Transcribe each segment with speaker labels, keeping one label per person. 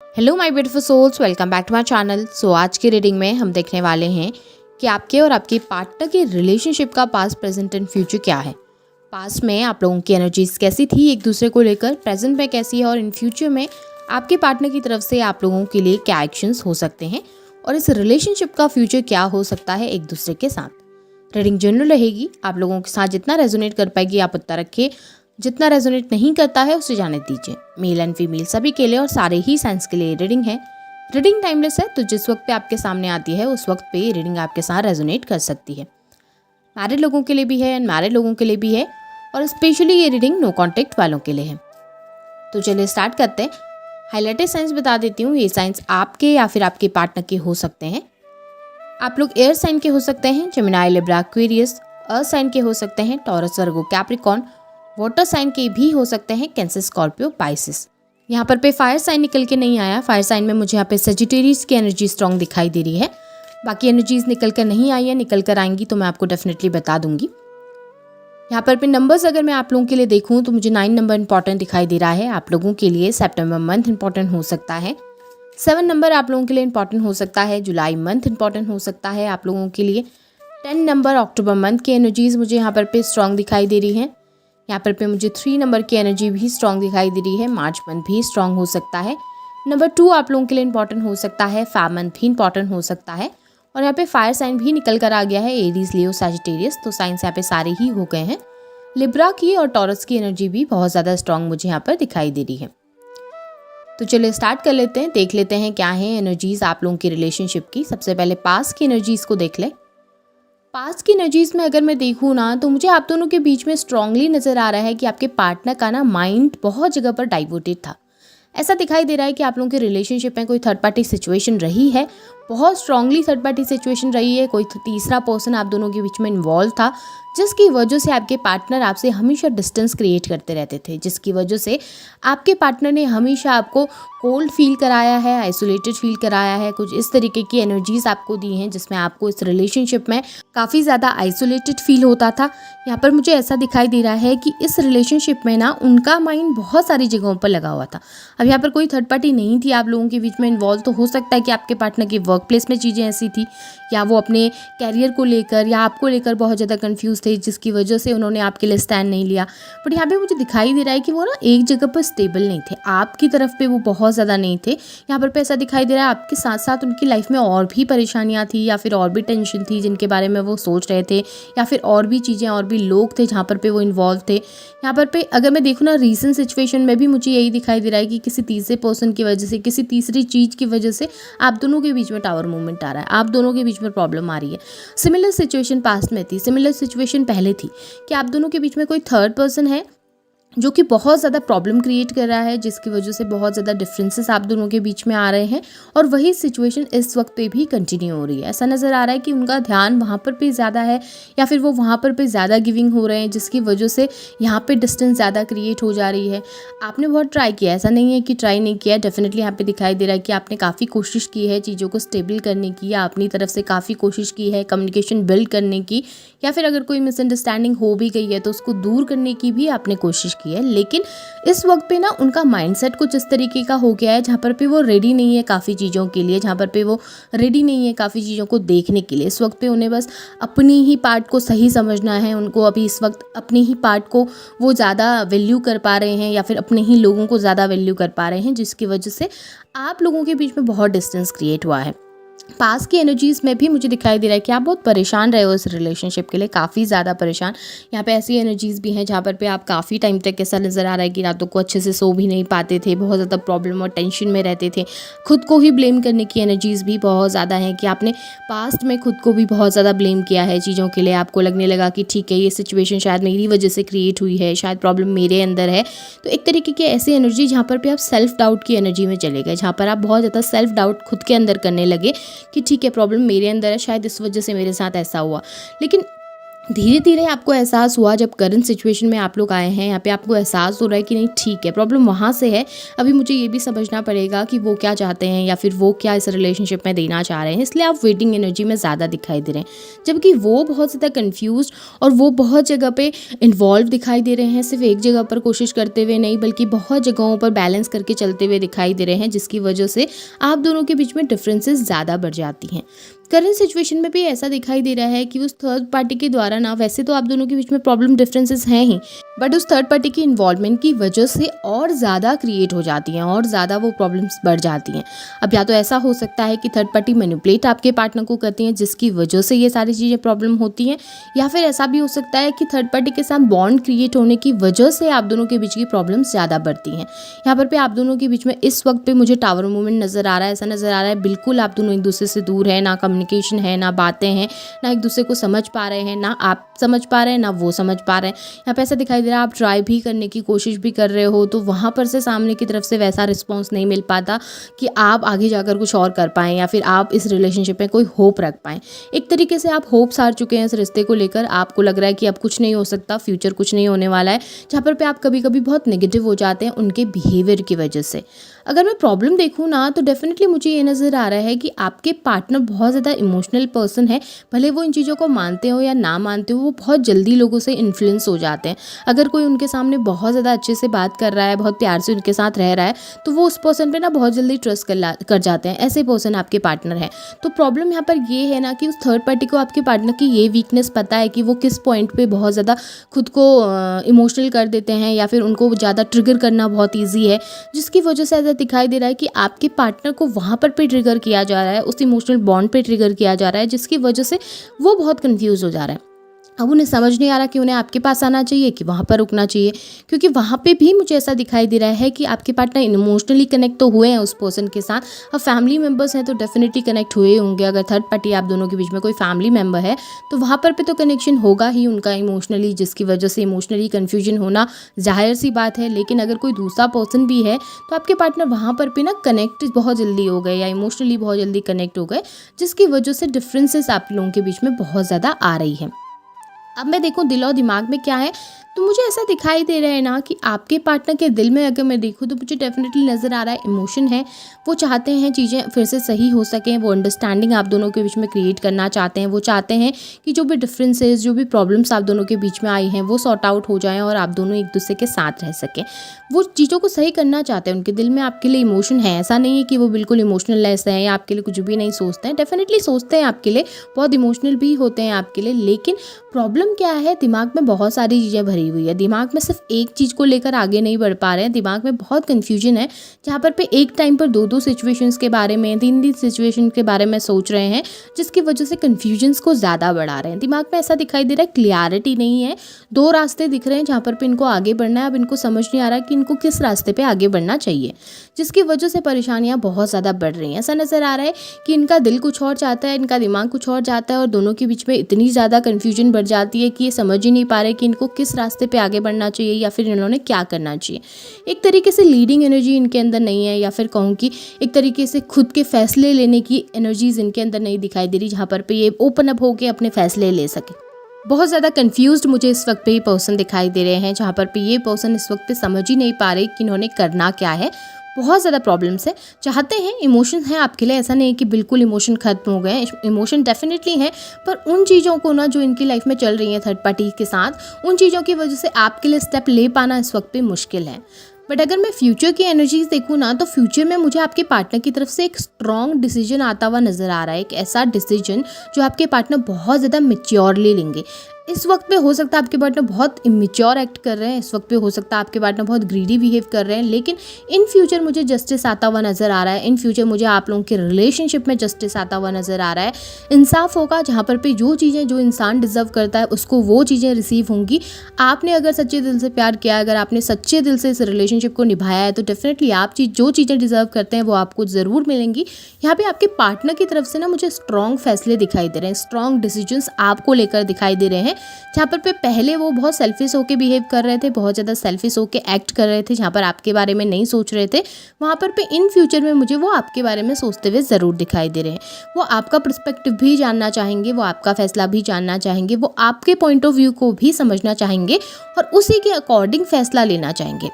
Speaker 1: Hello my beautiful souls, welcome back to my channel. So आज की reading में हम देखने वाले हैं कि आपके और आपके पार्टनर की रिलेशनशिप का पास्ट, प्रेजेंट एंड फ्यूचर क्या है। पास्ट में आप लोगों की एनर्जीज कैसी थी एक दूसरे को लेकर, प्रेजेंट में कैसी है और इन फ्यूचर में आपके पार्टनर की तरफ से आप लोगों के लिए क्या एक्शंस हो सकते हैं और इस रिलेशनशिप का फ्यूचर क्या हो सकता है एक दूसरे के साथ। रीडिंग जनरल रहेगी, आप लोगों के साथ जितना रेजोनेट कर पाएगी आप उतना रखिए, जितना रेजोनेट नहीं करता है उसे जाने दीजिए। मेल एंड फीमेल सभी के लिए और सारे ही साइंस के लिए रीडिंग है। रीडिंग टाइमलेस है, तो जिस वक्त पे आपके सामने आती है उस वक्त पे रीडिंग आपके साथ रेजोनेट कर सकती है। मैरिड लोगों के लिए भी है, अनमैरिड लोगों के लिए भी है और स्पेशली ये रीडिंग नो कॉन्टेक्ट वालों के लिए है। तो चलिए स्टार्ट करते हैं। हाईलाइटेड साइंस बता देती हूँ, ये साइंस आपके या फिर आपके पार्टनर के हो सकते हैं। आप लोग एयर साइन के हो सकते हैं, Gemini, Libra, Aquarius. Earth sign के हो सकते हैं, Taurus, Virgo, Capricorn. Water sign के भी हो सकते हैं, कैंसर, स्कॉर्पियो, पाइसिस। यहाँ पर पे फायर साइन निकल के नहीं आया। फायर साइन में मुझे यहाँ पे सजिटेरियस की एनर्जी स्ट्रॉन्ग दिखाई दे रही है। बाकी एनर्जीज निकल कर नहीं आई है, निकल कर आएंगी तो मैं आपको डेफिनेटली बता दूंगी। यहाँ पर पे नंबर्स अगर मैं आप लोगों के लिए देखूँ तो मुझे 9 नंबर इंपॉर्टेंट दिखाई दे रहा है। आप लोगों के लिए सितंबर मंथ इंपॉर्टेंट हो सकता है। 7 नंबर आप लोगों के लिए इंपॉर्टेंट हो सकता है। जुलाई मंथ इंपॉर्टेंट हो सकता है आप लोगों के लिए। 10 नंबर अक्टूबर मंथ की एनर्जीज मुझे यहाँ पर पे स्ट्रॉन्ग दिखाई दे रही है। यहाँ पर पे मुझे 3 नंबर की एनर्जी भी स्ट्रॉन्ग दिखाई दे रही है। मार्च मंथ भी स्ट्रॉन्ग हो सकता है। नंबर 2 आप लोगों के लिए इंपॉर्टेंट हो सकता है। फैब मंथ भी इंपॉर्टेंट हो सकता है। और यहाँ पे फायर साइन भी निकल कर आ गया है, एरीज, लियो, सजिटेरियस। तो साइंस यहाँ पे सारे ही हो गए हैं। लिब्रा की और टॉरस की एनर्जी भी बहुत ज़्यादा स्ट्रॉन्ग मुझे यहाँ पर दिखाई दे रही है। तो चलिए स्टार्ट कर लेते हैं, देख लेते हैं क्या है एनर्जीज आप लोगों की रिलेशनशिप की। सबसे पहले पास्ट की एनर्जीज को देख ले। पास्ट की एनर्जीज में अगर मैं देखूँ ना तो मुझे आप दोनों के बीच में स्ट्रांगली नज़र आ रहा है कि आपके पार्टनर का ना माइंड बहुत जगह पर डाइवर्टेड था। ऐसा दिखाई दे रहा है कि आप लोगों के रिलेशनशिप में कोई थर्ड पार्टी सिचुएशन रही है, बहुत स्ट्रांगली थर्ड पार्टी सिचुएशन रही है। कोई तीसरा पर्सन आप दोनों के बीच में इन्वॉल्व था, जिसकी वजह से आपके पार्टनर आपसे हमेशा डिस्टेंस क्रिएट करते रहते थे, जिसकी वजह से आपके पार्टनर ने हमेशा आपको कोल्ड फील कराया है, आइसोलेटेड फील कराया है। कुछ इस तरीके की एनर्जीज आपको दी हैं जिसमें आपको इस रिलेशनशिप में काफ़ी ज़्यादा आइसोलेटेड फील होता था। यहाँ पर मुझे ऐसा दिखाई दे रहा है कि इस रिलेशनशिप में ना उनका माइंड बहुत सारी जगहों पर लगा हुआ था। अब यहाँ पर कोई थर्ड पार्टी नहीं थी आप लोगों के बीच में इन्वॉल्व, तो हो सकता है कि आपके पार्टनर की वर्क प्लेस में चीज़ें ऐसी थी या वो अपने कैरियर को लेकर या आपको लेकर बहुत ज़्यादा कंफ्यूज थे, जिसकी वजह से उन्होंने आपके लिए स्टैंड नहीं लिया। बट यहाँ पे मुझे दिखाई दे रहा है कि वो ना एक जगह पर स्टेबल नहीं थे, आपकी तरफ पे वो बहुत ज़्यादा नहीं थे। यहाँ पर ऐसा दिखाई दे रहा है आपके साथ साथ उनकी लाइफ में और भी परेशानियाँ थी या फिर और भी टेंशन थी जिनके बारे में वो सोच रहे थे, या फिर और भी चीज़ें और भी लोग थे जहाँ पर पे वो इन्वॉल्व थे। यहाँ पर पे अगर मैं देखूँ ना रीसेंट सिचुएशन में भी मुझे यही दिखाई दे रहा है कि किसी तीसरे पर्सन की वजह से, किसी तीसरी चीज़ की वजह से आप दोनों के बीच में टावर मूवमेंट आ रहा है, आप दोनों के बीच में प्रॉब्लम आ रही है। सिमिलर सिचुएशन पास्ट में थी, सिमिलर सिचुएशन पहले थी कि आप दोनों के बीच में कोई थर्ड पर्सन है जो कि बहुत ज़्यादा प्रॉब्लम क्रिएट कर रहा है, जिसकी वजह से बहुत ज़्यादा डिफरेंसेस आप दोनों के बीच में आ रहे हैं। और वही सिचुएशन इस वक्त पे भी कंटिन्यू हो रही है। ऐसा नज़र आ रहा है कि उनका ध्यान वहाँ पर भी ज़्यादा है या फिर वो वहाँ पर भी ज़्यादा गिविंग हो रहे हैं, जिसकी वजह से यहाँ पे डिस्टेंस ज़्यादा क्रिएट हो जा रही है। आपने बहुत ट्राई किया, ऐसा नहीं है कि ट्राई नहीं किया, डेफिनेटली यहाँ पे दिखाई दे रहा है कि आपने काफ़ी कोशिश की है चीज़ों को स्टेबल करने की, या अपनी तरफ से काफ़ी कोशिश की है कम्युनिकेशन बिल्ड करने की, या फिर अगर कोई मिसअंडरस्टैंडिंग हो भी गई है तो उसको दूर करने की भी आपने कोशिश की है। लेकिन इस वक्त पे ना उनका माइंडसेट कुछ इस तरीके का हो गया है जहाँ पर पे वो रेडी नहीं है काफ़ी चीज़ों के लिए, जहाँ पर पे वो रेडी नहीं है काफ़ी चीज़ों को देखने के लिए। इस वक्त पे उन्हें बस अपनी ही पार्ट को सही समझना है। उनको अभी इस वक्त अपनी ही पार्ट को वो ज़्यादा वैल्यू कर पा रहे हैं या फिर अपने ही लोगों को ज़्यादा वैल्यू कर पा रहे हैं, जिसकी वजह से आप लोगों के बीच में बहुत डिस्टेंस क्रिएट हुआ है। पास की एनर्जीज़ में भी मुझे दिखाई दे रहा है कि आप बहुत परेशान रहे हो इस रिलेशनशिप के लिए, काफ़ी ज़्यादा परेशान। यहाँ पे ऐसी एनर्जीज़ भी हैं जहाँ पर पे आप काफ़ी टाइम तक ऐसा नज़र आ रहा है कि रातों को अच्छे से सो भी नहीं पाते थे, बहुत ज़्यादा प्रॉब्लम और टेंशन में रहते थे। खुद को ही ब्लेम करने की एनर्जीज़ भी बहुत ज़्यादा हैं कि आपने पास्ट में खुद को भी बहुत ज़्यादा ब्लेम किया है चीज़ों के लिए। आपको लगने लगा कि ठीक है, ये सिचुएशन शायद मेरी वजह से क्रिएट हुई है, शायद प्रॉब्लम मेरे अंदर है। तो एक तरीके की ऐसी एनर्जी जहाँ पर पे आप सेल्फ डाउट की एनर्जी में चले गए, जहाँ पर आप बहुत ज़्यादा सेल्फ डाउट खुद के अंदर करने लगे कि ठीक है, प्रॉब्लम मेरे अंदर है, शायद इस वजह से मेरे साथ ऐसा हुआ। लेकिन धीरे धीरे आपको एहसास हुआ जब करंट सिचुएशन में आप लोग आए हैं, यहाँ पे आपको एहसास हो रहा है कि नहीं ठीक है, प्रॉब्लम वहाँ से है, अभी मुझे ये भी समझना पड़ेगा कि वो क्या चाहते हैं या फिर वो क्या इस रिलेशनशिप में देना चाह रहे हैं, इसलिए आप वेटिंग एनर्जी में ज़्यादा दिखाई दे रहे हैं। जबकि वो बहुत ज़्यादा कन्फ्यूज और वो बहुत जगह पे इन्वॉल्व दिखाई दे रहे हैं, सिर्फ एक जगह पर कोशिश करते हुए नहीं बल्कि बहुत जगहों पर बैलेंस करके चलते हुए दिखाई दे रहे हैं, जिसकी वजह से आप दोनों के बीच में डिफरेंसेस ज़्यादा बढ़ जाती हैं। करंट सिचुएशन में भी ऐसा दिखाई दे रहा है कि उस थर्ड पार्टी के द्वारा ना, वैसे तो आप दोनों के बीच में प्रॉब्लम डिफरेंसेस हैं ही, बट उस थर्ड पार्टी की इन्वॉल्वमेंट की वजह से और ज़्यादा क्रिएट हो जाती हैं और ज़्यादा वो प्रॉब्लम्स बढ़ जाती हैं। अब या तो ऐसा हो सकता है कि थर्ड पार्टी मैनिपुलेट आपके पार्टनर को करती हैं, जिसकी वजह से ये सारी चीज़ें प्रॉब्लम होती हैं, या फिर ऐसा भी हो सकता है कि थर्ड पार्टी के साथ बॉन्ड क्रिएट होने की वजह से आप दोनों के बीच की प्रॉब्लम्स ज़्यादा बढ़ती हैं। यहाँ पर आप दोनों के बीच में इस वक्त पे मुझे टावर मूवमेंट नज़र आ रहा है, ऐसा नज़र आ रहा है बिल्कुल आप दोनों एक दूसरे से दूर है, ना कम्युनिकेशन है, ना बातें हैं, ना एक दूसरे को समझ पा रहे हैं, ना आप समझ पा रहे हैं ना वो समझ पा रहे हैं। यहाँ पे ऐसा दिखाई दे रहा है आप ट्राई भी करने की कोशिश भी कर रहे हो, तो वहाँ पर से सामने की तरफ से वैसा रिस्पॉन्स नहीं मिल पाता कि आप आगे जाकर कुछ और कर पाएँ या फिर आप इस रिलेशनशिप में कोई होप रख पाएँ। एक तरीके से आप होप्स हार चुके हैं इस रिश्ते को लेकर, आपको लग रहा है कि अब कुछ नहीं हो सकता, फ्यूचर कुछ नहीं होने वाला है, जहाँ पर आप कभी कभी बहुत नेगेटिव हो जाते हैं उनके बिहेवियर की वजह से। अगर मैं प्रॉब्लम देखूँ ना, तो डेफिनेटली मुझे ये नज़र आ रहा है कि आपके पार्टनर बहुत ज़्यादा इमोशनल पर्सन है, भले वो इन चीज़ों को मानते हो या ना मानते हो, वो बहुत जल्दी लोगों से इन्फ्लुएंस हो जाते हैं। अगर कोई उनके सामने बहुत ज़्यादा अच्छे से बात कर रहा है, बहुत प्यार से उनके साथ रह रहा है, तो वो उस पर्सन पे ना बहुत जल्दी ट्रस्ट कर जाते हैं। ऐसे पर्सन आपके पार्टनर है। तो प्रॉब्लम यहाँ पर ये है ना कि उस थर्ड पार्टी को आपके पार्टनर की ये वीकनेस पता है कि वो किस पॉइंट पे बहुत ज़्यादा खुद को इमोशनल कर देते हैं या फिर उनको ज़्यादा ट्रिगर करना बहुत ईजी है, जिसकी वजह से ऐसा दिखाई दे रहा है कि आपके पार्टनर को वहाँ पर पे ट्रिगर किया जा रहा है, उस इमोशनल बॉन्ड पे ट्रिगर किया जा रहा है, जिसकी वजह से वो बहुत कंफ्यूज हो जा रहा है। अब उन्हें समझ नहीं आ रहा कि उन्हें आपके पास आना चाहिए कि वहाँ पर रुकना चाहिए, क्योंकि वहाँ पे भी मुझे ऐसा दिखाई दे रहा है कि आपके पार्टनर इमोशनली कनेक्ट तो हुए हैं उस पर्सन के साथ। अब फैमिली मेम्बर्स हैं तो डेफिनेटली कनेक्ट हुए होंगे। अगर थर्ड पार्टी आप दोनों के बीच में कोई फैमिली मेम्बर है तो वहाँ पर तो कनेक्शन होगा ही उनका इमोशनली, जिसकी वजह से इमोशनली कन्फ्यूजन होना जाहिर सी बात है। लेकिन अगर कोई दूसरा पर्सन भी है तो आपके पार्टनर वहाँ पर भी ना कनेक्ट बहुत जल्दी हो गए या इमोशनली बहुत जल्दी कनेक्ट हो गए, जिसकी वजह से डिफरेंसेस आप लोगों के बीच में बहुत ज़्यादा आ रही है। अब मैं देखूं दिल और दिमाग में क्या है, तो मुझे ऐसा दिखाई दे रहा है ना कि आपके पार्टनर के दिल में अगर मैं देखूं तो मुझे डेफिनेटली नज़र आ रहा है इमोशन है। वो चाहते हैं चीज़ें फिर से सही हो सकें, वो अंडरस्टैंडिंग आप दोनों के बीच में क्रिएट करना चाहते हैं। वो चाहते हैं कि जो भी डिफरेंसेस, जो भी प्रॉब्लम्स आप दोनों के बीच में आई हैं वो सॉर्ट आउट हो जाएं और आप दोनों एक दूसरे के साथ रह सकें। वो चीज़ों को सही करना चाहते हैं, उनके दिल में आपके लिए इमोशन है। ऐसा नहीं है कि वो बिल्कुल इमोशनल लेस हैं या आपके लिए कुछ भी नहीं सोचते हैं, डेफिनेटली सोचते हैं आपके लिए, बहुत इमोशनल भी होते हैं आपके लिए। लेकिन प्रॉब्लम क्या है, दिमाग में बहुत सारी चीज़ें भरी हुई है, दिमाग में सिर्फ एक चीज़ को लेकर आगे नहीं बढ़ पा रहे हैं, दिमाग में बहुत कन्फ्यूजन है, जहाँ पर एक टाइम पर दो सिचुएशंस के बारे में, तीन सिचुएशन के बारे में सोच रहे हैं, जिसकी वजह से कन्फ्यूजन्स को ज़्यादा बढ़ा रहे हैं। दिमाग में ऐसा दिखाई दे रहा है क्लियरिटी नहीं है, दो रास्ते दिख रहे हैं जहाँ पर इनको आगे बढ़ना है। अब इनको समझ नहीं आ रहा कि इनको किस रास्ते पे आगे बढ़ना चाहिए, जिसकी वजह से परेशानियां बहुत ज़्यादा बढ़ रही हैं। ऐसा नज़र आ रहा है कि इनका दिल कुछ और चाहता है, इनका दिमाग कुछ और चाहता है और दोनों के बीच में इतनी ज़्यादा कन्फ्यूजन बढ़ जाती है कि ये समझ ही नहीं पा रहे कि इनको किस रास्ते पे आगे बढ़ना चाहिए या फिर इन्होंने क्या करना चाहिए। एक तरीके से लीडिंग एनर्जी इनके अंदर नहीं है, या फिर कहूँ कि एक तरीके से खुद के फैसले लेने की एनर्जीज इनके अंदर नहीं दिखाई दे रही, जहाँ पर ये ओपन अप होकर अपने फैसले ले सके। बहुत ज़्यादा कंफ्यूज्ड मुझे इस वक्त पे ये पर्सन दिखाई दे रहे हैं, जहाँ पर ये पर्सन इस वक्त पे समझ ही नहीं पा रहे कि इन्होंने करना क्या है। बहुत ज़्यादा प्रॉब्लम्स है, चाहते हैं, इमोशन है आपके लिए, ऐसा नहीं है कि बिल्कुल इमोशन खत्म हो गए, इमोशन डेफिनेटली है, पर उन चीज़ों को ना जो इनकी लाइफ में चल रही है थर्ड पार्टी के साथ, उन चीज़ों की वजह से आपके लिए स्टेप ले पाना इस वक्त पे मुश्किल है। बट अगर मैं फ्यूचर की एनर्जीज देखूँ ना, तो फ्यूचर में मुझे आपके पार्टनर की तरफ से एक स्ट्रॉन्ग डिसीजन आता हुआ नज़र आ रहा है, एक ऐसा डिसीजन जो आपके पार्टनर बहुत ज़्यादा मैच्योरली लेंगे। इस वक्त पे हो सकता है आपके पार्टनर बहुत इमेच्योर एक्ट कर रहे हैं, इस वक्त पे हो सकता है आपके पार्टनर बहुत ग्रीडी बिहेव कर रहे हैं, लेकिन इन फ्यूचर मुझे जस्टिस आता हुआ नज़र आ रहा है। इन फ्यूचर मुझे आप लोगों के रिलेशनशिप में जस्टिस आता हुआ नज़र आ रहा है। इंसाफ होगा, जहाँ पर पे जो चीज़ें जो इंसान डिजर्व करता है उसको वो चीज़ें रिसीव होंगी। आपने अगर सच्चे दिल से प्यार किया, अगर आपने सच्चे दिल से इस रिलेशनशिप को निभाया है, तो डेफिनेटली आप जो चीज़ें डिजर्व करते हैं वो आपको ज़रूर मिलेंगी। यहाँ पे आपके पार्टनर की तरफ से ना मुझे स्ट्रॉन्ग फैसले दिखाई दे रहे हैं, स्ट्रॉन्ग डिसीजंस आपको लेकर दिखाई दे रहे हैं, जहाँ पर पहले वो बहुत सेल्फिश होकर बिहेव कर रहे थे, बहुत ज़्यादा सेल्फिश होकर एक्ट कर रहे थे, जहाँ पर आपके बारे में नहीं सोच रहे थे, वहाँ पर इन फ्यूचर में मुझे वो आपके बारे में सोचते हुए ज़रूर दिखाई दे रहे हैं। वो आपका पर्सपेक्टिव भी जानना चाहेंगे, वो आपका फैसला भी जानना चाहेंगे, वो आपके पॉइंट ऑफ व्यू को भी समझना चाहेंगे और उसी के अकॉर्डिंग फैसला लेना चाहेंगे।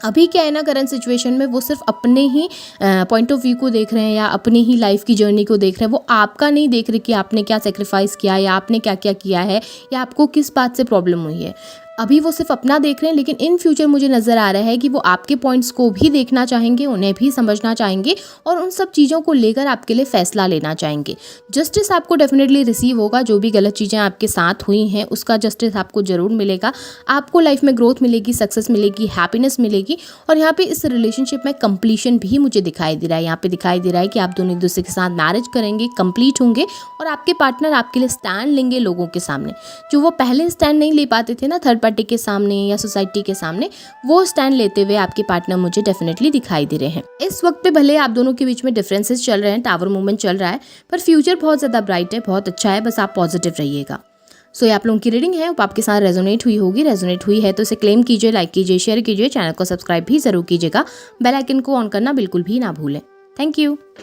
Speaker 1: अभी क्या है ना, करंट सिचुएशन में वो सिर्फ अपने ही पॉइंट ऑफ व्यू को देख रहे हैं या अपनी ही लाइफ की जर्नी को देख रहे हैं। वो आपका नहीं देख रहे कि आपने क्या सेक्रीफाइस किया या आपने क्या क्या किया है या आपको किस बात से प्रॉब्लम हुई है। अभी वो सिर्फ अपना देख रहे हैं, लेकिन इन फ्यूचर मुझे नज़र आ रहा है कि वो आपके पॉइंट्स को भी देखना चाहेंगे, उन्हें भी समझना चाहेंगे और उन सब चीज़ों को लेकर आपके लिए फ़ैसला लेना चाहेंगे। जस्टिस आपको डेफिनेटली रिसीव होगा। जो भी गलत चीज़ें आपके साथ हुई हैं उसका जस्टिस आपको ज़रूर मिलेगा। आपको लाइफ में ग्रोथ मिलेगी, सक्सेस मिलेगी, हैप्पीनेस मिलेगी। और यहाँ पे इस रिलेशनशिप में कंप्लीशन भी मुझे दिखाई दे रहा है। यहाँ पे दिखाई दे रहा है कि आप दोनों एक दूसरे के साथ मैरिज करेंगे, कंप्लीट होंगे और आपके पार्टनर आपके लिए स्टैंड लेंगे लोगों के सामने। जो वो पहले स्टैंड नहीं ले पाते थे ना, थर्ड पार्टी के सामने या सोसाइटी के सामने, वो स्टैंड लेते हुए आपके पार्टनर मुझे डेफिनेटली दिखाई दे रहे हैं। इस वक्त पे भले आप दोनों के बीच में डिफरेंसेस चल रहे हैं, टावर मूवमेंट चल रहा है, पर फ्यूचर बहुत ज़्यादा ब्राइट है, बहुत अच्छा है। बस आप पॉजिटिव रहिएगा। सो ये आप लोगों की रीडिंग है, वो आपके साथ रेजोनेट हुई होगी। रेजोनेट हुई है तो इसे क्लेम कीजिए, लाइक कीजिए, शेयर कीजिए, चैनल को सब्सक्राइब भी जरूर कीजिएगा। बेल आइकन को ऑन करना बिल्कुल भी ना भूलें। Thank you.